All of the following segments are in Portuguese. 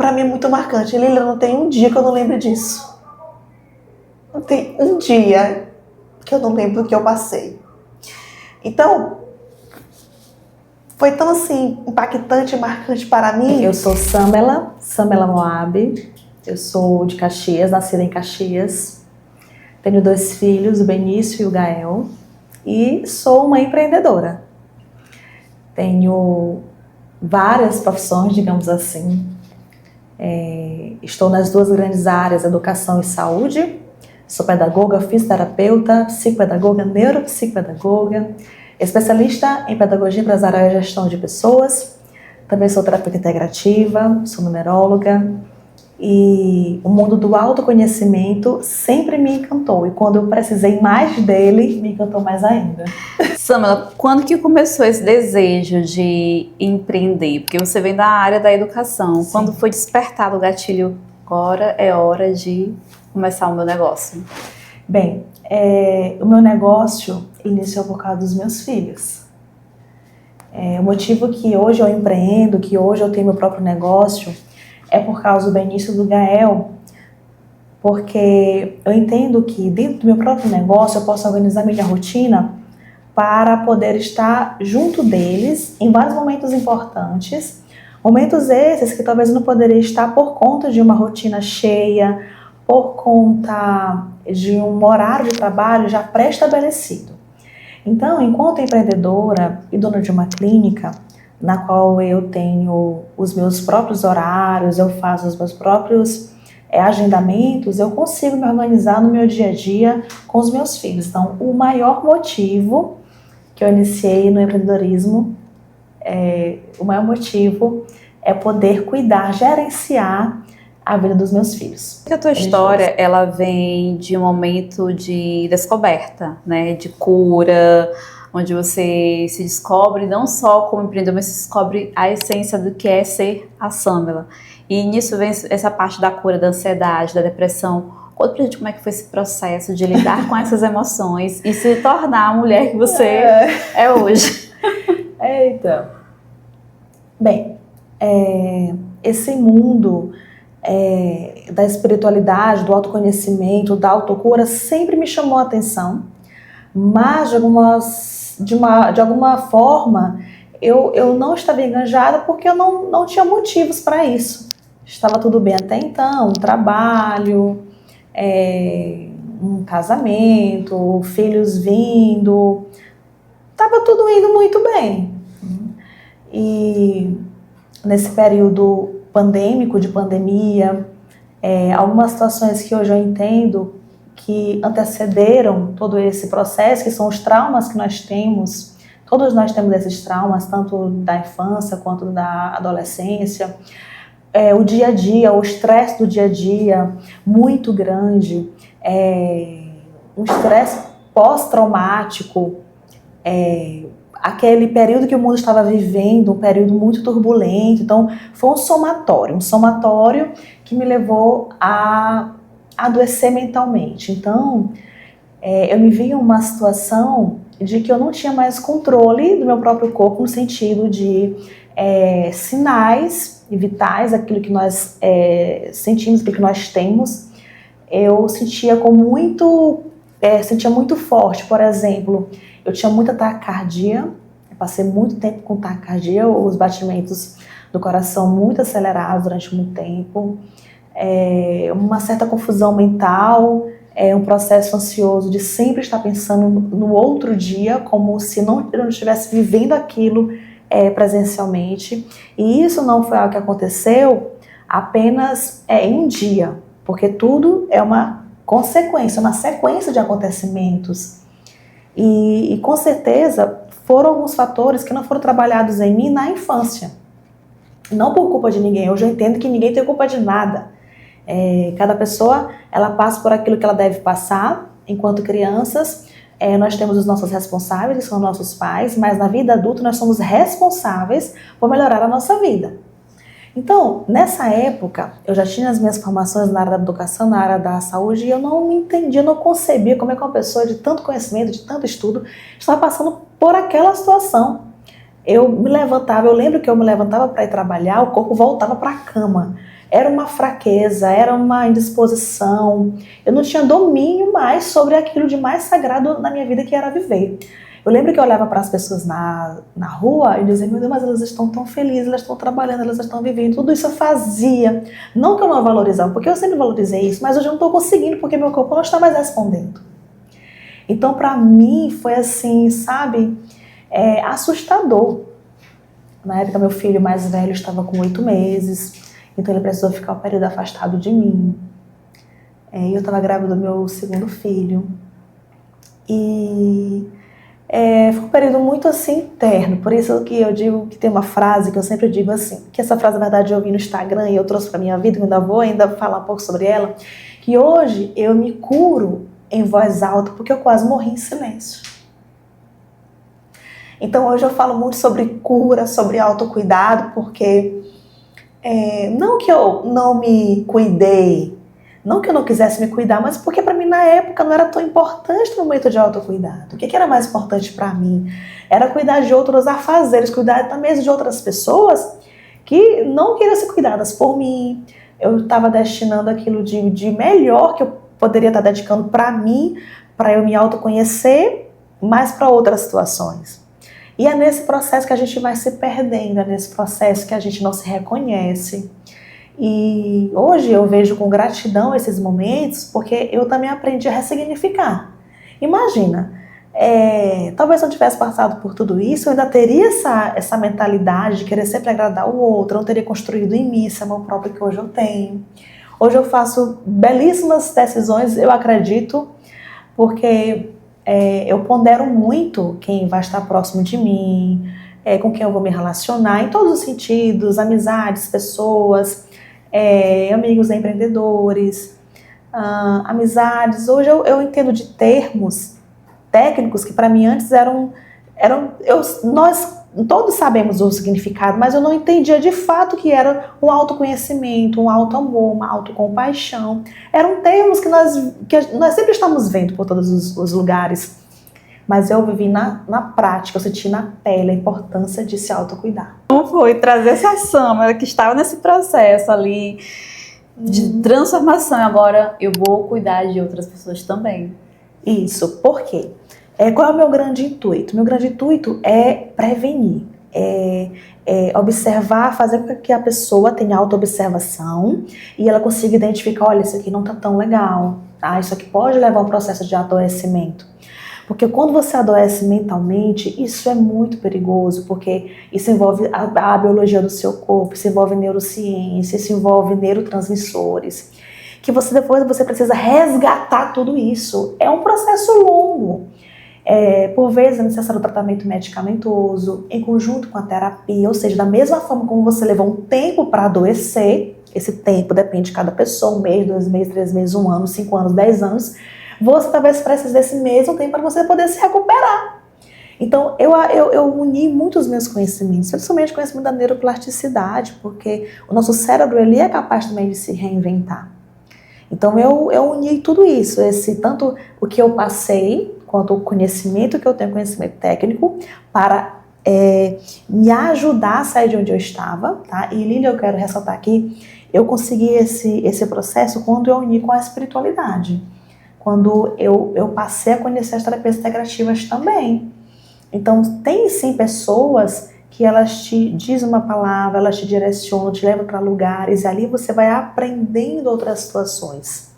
Para mim é muito marcante. Lília, não tem um dia que eu não lembre disso. Não tem um dia que eu não lembro do que eu passei. Então, foi tão assim, impactante e marcante para mim. Eu sou Samela Moab. Eu sou de Caxias, nascida em Caxias. Tenho 2 filhos, o Benício e o Gael. E sou uma empreendedora. Tenho várias profissões, digamos assim. Estou nas 2 grandes áreas, educação e saúde. Sou pedagoga, fisioterapeuta, psicopedagoga, neuropsicopedagoga, especialista em pedagogia empresarial e gestão de pessoas. Também sou terapeuta integrativa, sou numeróloga. E o mundo do autoconhecimento sempre me encantou. E quando eu precisei mais dele, me encantou mais ainda. Samela, quando que começou esse desejo de empreender? Porque você vem da área da educação. Sim. Quando foi despertado o gatilho, agora é hora de começar o meu negócio? Bem, o meu negócio iniciou por causa dos meus filhos. O motivo que hoje eu empreendo, que hoje eu tenho meu próprio negócio, é por causa do Benício e do Gael, porque eu entendo que dentro do meu próprio negócio eu posso organizar minha rotina para poder estar junto deles em vários momentos importantes, momentos esses que talvez eu não poderia estar por conta de uma rotina cheia, por conta de um horário de trabalho já pré-estabelecido. Então, enquanto empreendedora e dona de uma clínica, na qual eu tenho os meus próprios horários, eu faço os meus próprios agendamentos, eu consigo me organizar no meu dia a dia com os meus filhos. Então, o maior motivo que eu iniciei no empreendedorismo, o maior motivo é poder cuidar, gerenciar a vida dos meus filhos. A tua história, ela vem de um momento de descoberta, né, de cura, onde você se descobre não só como empreendedor, mas se descobre a essência do que é ser a Samela. E nisso vem essa parte da cura, da ansiedade, da depressão. Conta pra gente como é que foi esse processo de lidar com essas emoções e se tornar a mulher que você é hoje. Eita! Bem, esse mundo da espiritualidade, do autoconhecimento, da autocura sempre me chamou a atenção, mas de alguma forma eu não estava enganjada porque eu não tinha motivos para isso. Estava tudo bem até então, um trabalho, um casamento, filhos vindo, estava tudo indo muito bem. E nesse período pandêmico, de pandemia, algumas situações que hoje eu entendo que antecederam todo esse processo, que são os traumas que nós temos. Todos nós temos esses traumas, tanto da infância quanto da adolescência. O dia a dia, o estresse do dia a dia, muito grande. Um estresse pós-traumático. Aquele período que o mundo estava vivendo, um período muito turbulento. Então, foi um somatório que me levou a adoecer mentalmente. Então, eu me vi em uma situação de que eu não tinha mais controle do meu próprio corpo, no sentido de sinais vitais, aquilo que nós sentimos, aquilo que nós temos, eu sentia sentia muito forte. Por exemplo, eu tinha muita taquicardia, passei muito tempo com taquicardia, os batimentos do coração muito acelerados durante muito tempo, uma certa confusão mental, um processo ansioso de sempre estar pensando no outro dia, como se eu não estivesse vivendo aquilo presencialmente. E isso não foi algo que aconteceu apenas em um dia, porque tudo é uma consequência, uma sequência de acontecimentos. E com certeza foram alguns fatores que não foram trabalhados em mim na infância. Não por culpa de ninguém, hoje eu entendo que ninguém tem culpa de nada. Cada pessoa, ela passa por aquilo que ela deve passar. Enquanto crianças, nós temos os nossos responsáveis, que são nossos pais, mas na vida adulta nós somos responsáveis por melhorar a nossa vida. Então, nessa época, eu já tinha as minhas formações na área da educação, na área da saúde, e eu não entendia, não concebia como é que uma pessoa de tanto conhecimento, de tanto estudo, estava passando por aquela situação. eu me levantava, eu lembro que eu me levantava para ir trabalhar, o corpo voltava para a cama. Era uma fraqueza, era uma indisposição. Eu não tinha domínio mais sobre aquilo de mais sagrado na minha vida, que era viver. Eu lembro que eu olhava para as pessoas na rua e dizia, meu Deus, mas elas estão tão felizes, elas estão trabalhando, elas estão vivendo. Tudo isso eu fazia. Não que eu não valorizava, porque eu sempre valorizei isso, mas hoje eu não estou conseguindo, porque meu corpo não está mais respondendo. Então, para mim, foi assim, sabe, assustador. Na época, meu filho mais velho estava com 8 meses, então ele precisou ficar um período afastado de mim. Eu estava grávida do meu segundo filho. E foi um período muito assim interno, por isso que eu digo que tem uma frase que eu sempre digo assim, que essa frase na verdade eu vi no Instagram e eu trouxe para minha vida, que eu ainda vou falar um pouco sobre ela, que hoje eu me curo em voz alta porque eu quase morri em silêncio. Então hoje eu falo muito sobre cura, sobre autocuidado, porque não que eu não me cuidei, não que eu não quisesse me cuidar, mas porque para mim na época não era tão importante no momento de autocuidado. O que era mais importante para mim? Era cuidar de outros afazeres, cuidar também de outras pessoas que não queriam ser cuidadas por mim. Eu estava destinando aquilo de melhor que eu poderia estar dedicando para mim, para eu me autoconhecer, mas para outras situações. E é nesse processo que a gente vai se perdendo, é nesse processo que a gente não se reconhece. E hoje eu vejo com gratidão esses momentos, porque eu também aprendi a ressignificar. Imagina, talvez se eu tivesse passado por tudo isso, eu ainda teria essa mentalidade de querer sempre agradar o outro, eu não teria construído em mim esse amor próprio que hoje eu tenho. Hoje eu faço belíssimas decisões, eu acredito, porque eu pondero muito quem vai estar próximo de mim, com quem eu vou me relacionar, em todos os sentidos, amizades, pessoas, amigos empreendedores, amizades. Hoje eu entendo de termos técnicos que para mim antes nós todos sabemos o significado, mas eu não entendia de fato que era um autoconhecimento, um auto-amor, uma autocompaixão. Eram termos que nós sempre estamos vendo por todos os lugares, mas eu vivi na prática, eu senti na pele a importância de se autocuidar. Como foi trazer essa Sâmara que estava nesse processo ali de transformação, agora eu vou cuidar de outras pessoas também? Isso, por quê? Qual é o meu grande intuito? Meu grande intuito é prevenir, observar, fazer com que a pessoa tenha autoobservação e ela consiga identificar, olha, isso aqui não está tão legal, tá? Isso aqui pode levar a um processo de adoecimento. Porque quando você adoece mentalmente, isso é muito perigoso, porque isso envolve a biologia do seu corpo, isso envolve neurociência, isso envolve neurotransmissores, que depois você precisa resgatar tudo isso. É um processo longo. Por vezes é necessário tratamento medicamentoso, em conjunto com a terapia, ou seja, da mesma forma como você levou um tempo para adoecer, esse tempo depende de cada pessoa, 1 mês, 2 meses, 3 meses, 1 ano, 5 anos, 10 anos, você talvez precise desse mesmo tempo para você poder se recuperar. Então, eu uni muito os meus conhecimentos, principalmente o conhecimento da neuroplasticidade, porque o nosso cérebro ele é capaz também de se reinventar. Então, eu uni tudo isso, tanto o que eu passei, quanto o conhecimento que eu tenho, conhecimento técnico, para me ajudar a sair de onde eu estava, tá? E, Lília, eu quero ressaltar aqui, eu consegui esse processo quando eu uni com a espiritualidade. Quando eu passei a conhecer as terapias integrativas também. Então, tem sim pessoas que elas te dizem uma palavra, elas te direcionam, te levam para lugares, e ali você vai aprendendo outras situações.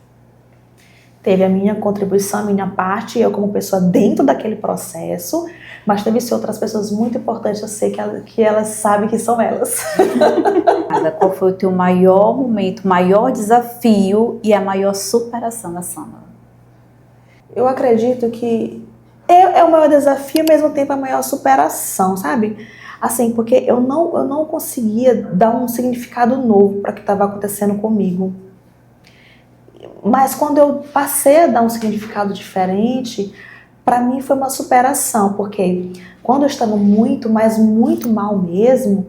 Teve a minha contribuição, a minha parte, eu como pessoa dentro daquele processo, mas teve sim outras pessoas muito importantes, eu sei que elas sabem que são elas. Qual foi o teu maior momento, maior desafio e a maior superação da Sâmara? Eu acredito que é o maior desafio, ao mesmo tempo a maior superação, sabe? Assim, porque eu não conseguia dar um significado novo para o que estava acontecendo comigo. Mas quando eu passei a dar um significado diferente, para mim foi uma superação, porque quando eu estava muito, mas muito mal mesmo,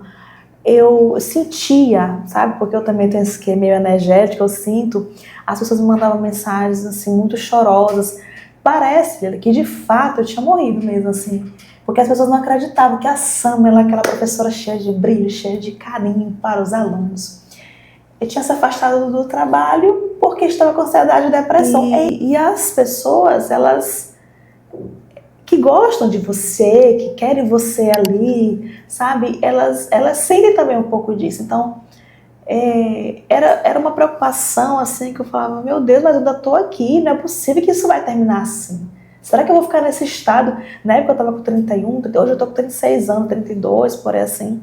eu sentia, sabe? Porque eu também tenho esse esquema meio energético, eu sinto, as pessoas me mandavam mensagens assim, muito chorosas. Parece que de fato eu tinha morrido mesmo, assim. Porque as pessoas não acreditavam que a Samela, aquela professora cheia de brilho, cheia de carinho para os alunos, eu tinha se afastado do trabalho porque estava com ansiedade e depressão. E as pessoas, elas que gostam de você, que querem você ali, sabe? Elas sentem também um pouco disso. Então, era uma preocupação, assim, que eu falava, meu Deus, mas eu ainda estou aqui, não é possível que isso vai terminar assim. Será que eu vou ficar nesse estado? Na época eu estava com 31, hoje eu estou com 36 anos, 32, por aí assim,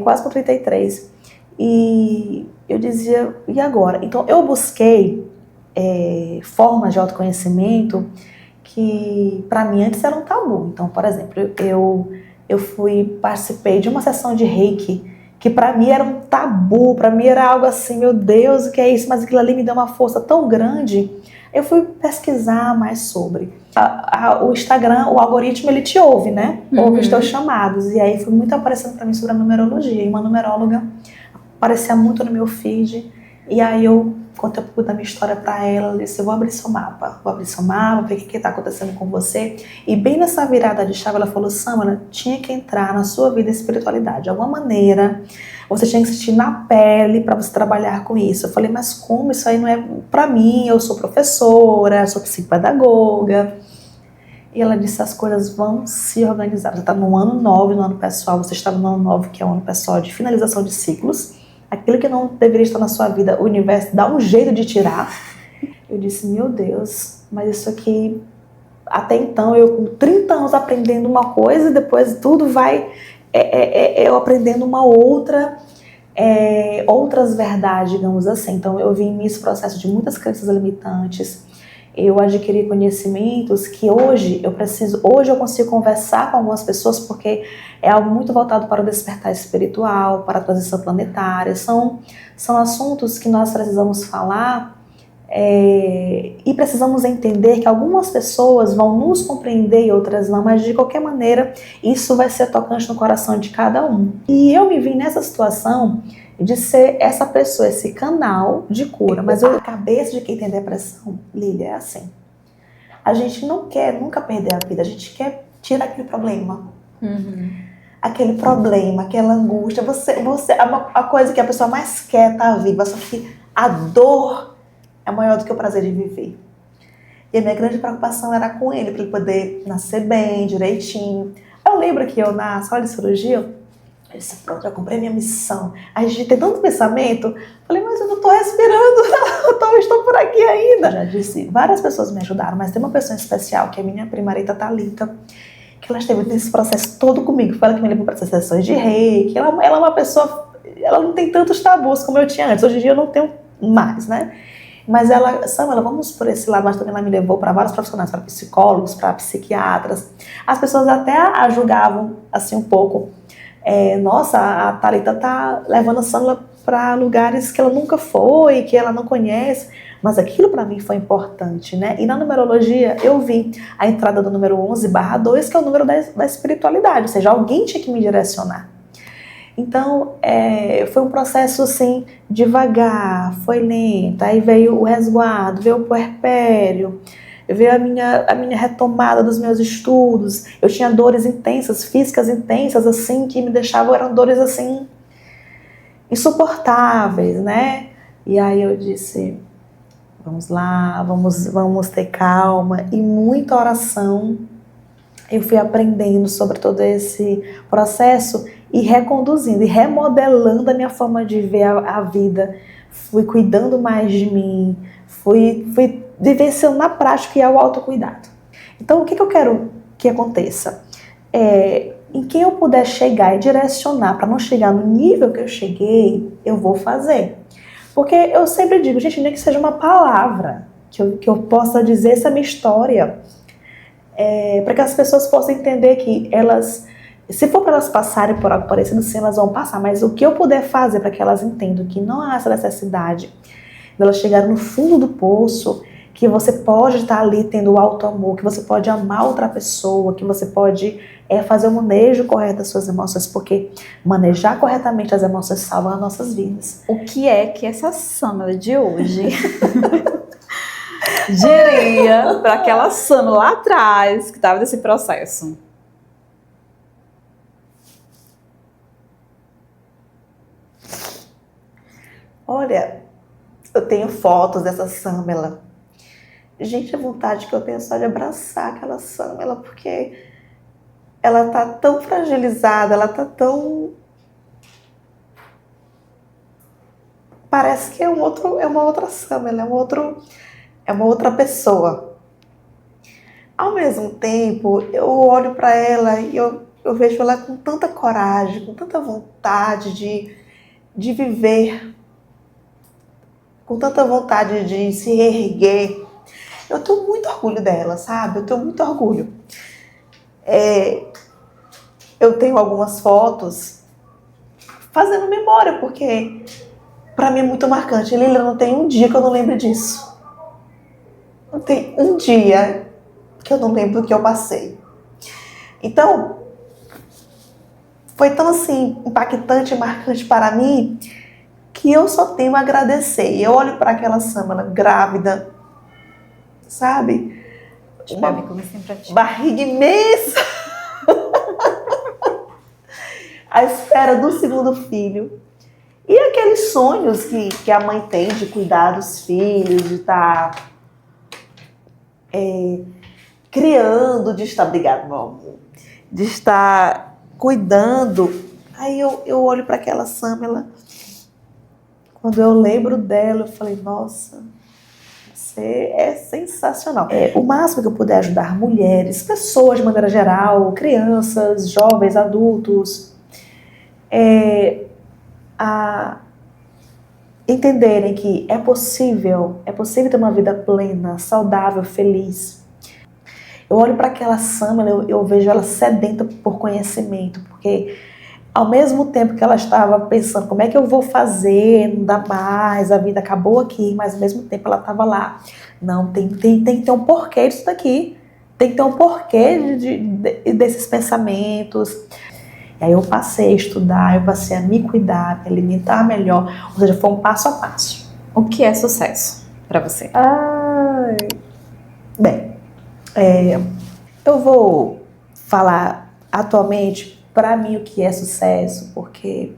quase com 33. E eu dizia, e agora? Então eu busquei formas de autoconhecimento que para mim antes eram um tabu. Então, por exemplo, eu participei de uma sessão de Reiki, que para mim era um tabu, para mim era algo assim, meu Deus, o que é isso? Mas aquilo ali me deu uma força tão grande. Eu fui pesquisar mais sobre. O Instagram, o algoritmo, ele te ouve, né? Ouve os teus chamados. E aí foi muito aparecendo para mim sobre a numerologia. E uma numeróloga aparecia muito no meu feed. E aí eu contei um pouco da minha história para ela. Ela disse, eu vou abrir seu mapa, ver o que está acontecendo com você. E bem nessa virada de chave, ela falou, Samela, tinha que entrar na sua vida a espiritualidade. De alguma maneira, você tinha que sentir na pele para você trabalhar com isso. Eu falei, mas como? Isso aí não é para mim, eu sou professora, sou psicopedagoga. E ela disse, as coisas vão se organizar. Você está no ano 9, no ano pessoal, você está no ano 9, que é o ano pessoal de finalização de ciclos. Aquilo que não deveria estar na sua vida, o universo dá um jeito de tirar. Eu disse, meu Deus, mas isso aqui, até então, eu com 30 anos aprendendo uma coisa, e depois tudo vai, eu aprendendo uma outra, outras verdades, digamos assim. Então eu vim nesse processo de muitas crenças limitantes, eu adquiri conhecimentos que hoje eu consigo conversar com algumas pessoas porque é algo muito voltado para o despertar espiritual, para a transição planetária, são assuntos que nós precisamos falar e precisamos entender que algumas pessoas vão nos compreender e outras não, mas de qualquer maneira isso vai ser tocante no coração de cada um. E eu me vi nessa situação de ser essa pessoa, esse canal de cura. Mas a cabeça de quem tem depressão, Lília, é assim. A gente não quer nunca perder a vida, a gente quer tirar aquele problema. Aquele problema, aquela angústia. A coisa que a pessoa mais quer tá viva, só que a dor é maior do que o prazer de viver. E a minha grande preocupação era com ele, para ele poder nascer bem, direitinho. Eu lembro que eu, na sala de cirurgia, eu disse, pronto, já comprei minha missão. Aí a gente tem tanto pensamento. Falei, mas eu não estou respirando, eu estou por aqui ainda. Eu já disse, várias pessoas me ajudaram, mas tem uma pessoa em especial, que é a minha primarita Thalita, que ela esteve nesse processo todo comigo. Foi ela que me levou para essas sessões de reiki. Ela é uma pessoa, ela não tem tantos tabus como eu tinha antes. Hoje em dia eu não tenho mais, né? Mas Samela, vamos por esse lado, mas também ela me levou para vários profissionais, para psicólogos, para psiquiatras. As pessoas até a julgavam, assim, um pouco. Nossa, a Thalita tá levando a Samela para lugares que ela nunca foi, que ela não conhece, mas aquilo para mim foi importante, né? E na numerologia eu vi a entrada do número 11/2, que é o número da espiritualidade, ou seja, alguém tinha que me direcionar. Então, foi um processo assim, devagar, foi lento, aí veio o resguardo, veio o puerpério, veio a minha retomada dos meus estudos. Eu tinha dores intensas, físicas intensas, assim, que me deixavam, eram dores, assim, insuportáveis, né? E aí eu disse, vamos lá, vamos ter calma, e muita oração. Eu fui aprendendo sobre todo esse processo e reconduzindo, e remodelando a minha forma de ver a vida. Fui cuidando mais de mim, fui vivenciando na prática que é o autocuidado. Então, o que eu quero que aconteça? Em quem eu puder chegar e direcionar para não chegar no nível que eu cheguei, eu vou fazer. Porque eu sempre digo, gente, nem que seja uma palavra que eu possa dizer essa minha história, para que as pessoas possam entender que elas, se for para elas passarem por algo parecido, sim, elas vão passar, mas o que eu puder fazer para que elas entendam que não há essa necessidade de elas chegarem no fundo do poço, que você pode estar ali tendo o auto-amor, que você pode amar outra pessoa, que você pode fazer o manejo correto das suas emoções, porque manejar corretamente as emoções salva as nossas vidas. O que é que essa Samela de hoje diria para aquela Samela lá atrás que estava nesse processo? Olha, eu tenho fotos dessa Samela. Gente, a vontade que eu tenho é só de abraçar aquela Samela, porque ela tá tão fragilizada, ela tá tão... Parece que é uma outra Samela, é uma outra pessoa. Ao mesmo tempo, eu olho para ela e eu vejo ela com tanta coragem, com tanta vontade de viver, com tanta vontade de se reerguer. Eu tenho muito orgulho dela, sabe? Eu tenho muito orgulho. Eu tenho algumas fotos fazendo memória, porque para mim é muito marcante. Lília, não tem um dia que eu não lembre disso. Não tem um dia que eu não lembro o que eu passei. Então, foi tão assim, impactante e marcante para mim, que eu só tenho a agradecer. Eu olho para aquela Samela grávida, sabe? Uma barriga imensa. À espera do segundo filho. E aqueles sonhos que a mãe tem de cuidar dos filhos, de estar criando, de estar... Obrigada, meu amor. De estar cuidando. Aí eu olho para aquela Samela. Quando eu lembro dela, eu falei, nossa, você é sensacional. O máximo que eu puder ajudar mulheres, pessoas de maneira geral, crianças, jovens, adultos, a entenderem que é possível ter uma vida plena, saudável, feliz. Eu olho para aquela Samela, eu vejo ela sedenta por conhecimento, porque ao mesmo tempo que ela estava pensando como é que eu vou fazer, não dá mais, a vida acabou aqui, mas ao mesmo tempo ela estava lá. Não, tem que ter um porquê disso daqui, tem que ter um porquê desses pensamentos. E aí eu passei a estudar, eu passei a me cuidar, me alimentar melhor, ou seja, foi um passo a passo. O que é sucesso para você? Bem, eu vou falar atualmente para mim o que é sucesso, porque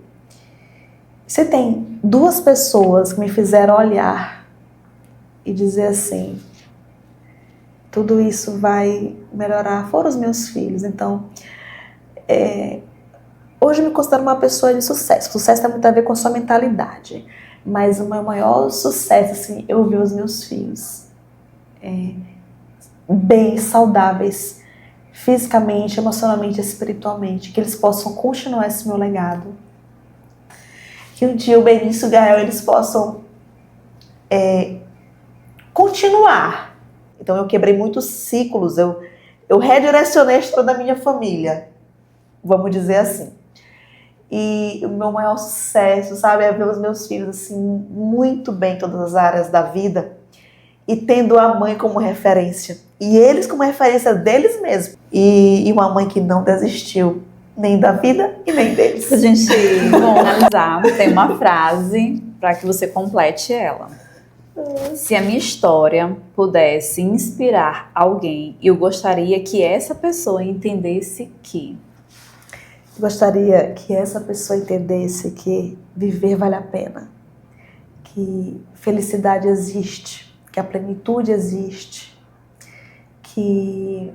você tem duas pessoas que me fizeram olhar e dizer assim, tudo isso vai melhorar, foram os meus filhos. Então, hoje eu me considero uma pessoa de sucesso. Sucesso tem muito a ver com a sua mentalidade, mas o meu maior sucesso, assim, eu ver os meus filhos bem, saudáveis, fisicamente, emocionalmente, espiritualmente, que eles possam continuar esse meu legado. Que um dia o Benício e o Gael, eles possam continuar. Então eu quebrei muitos ciclos, eu redirecionei a história da minha família, vamos dizer assim. E o meu maior sucesso, sabe, é ver os meus filhos assim, muito bem em todas as áreas da vida, e tendo a mãe como referência, e eles como referência deles mesmos, e uma mãe que não desistiu nem da vida e nem deles. Pra gente finalizar, tem uma frase para que você complete ela. Se a minha história pudesse inspirar alguém, eu gostaria que essa pessoa entendesse que... Gostaria que essa pessoa entendesse que viver vale a pena, que felicidade existe, que a plenitude existe, que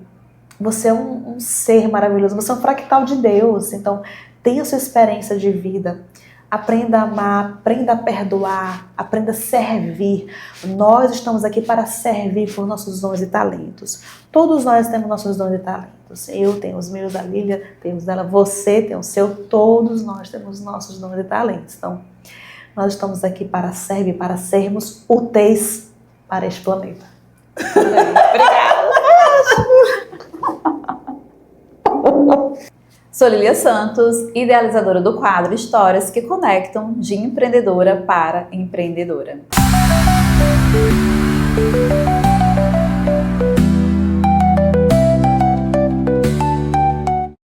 você é um ser maravilhoso, você é um fractal de Deus, então tenha sua experiência de vida, aprenda a amar, aprenda a perdoar, aprenda a servir. Nós estamos aqui para servir por nossos dons e talentos. Todos nós temos nossos dons e talentos. Eu tenho os meus, a Lília tem os dela, você tem o seu, todos nós temos nossos dons e talentos. Então, nós estamos aqui para servir, para sermos úteis para este planeta. Obrigada. Sou Lília Santos, idealizadora do quadro Histórias que Conectam, de empreendedora para empreendedora.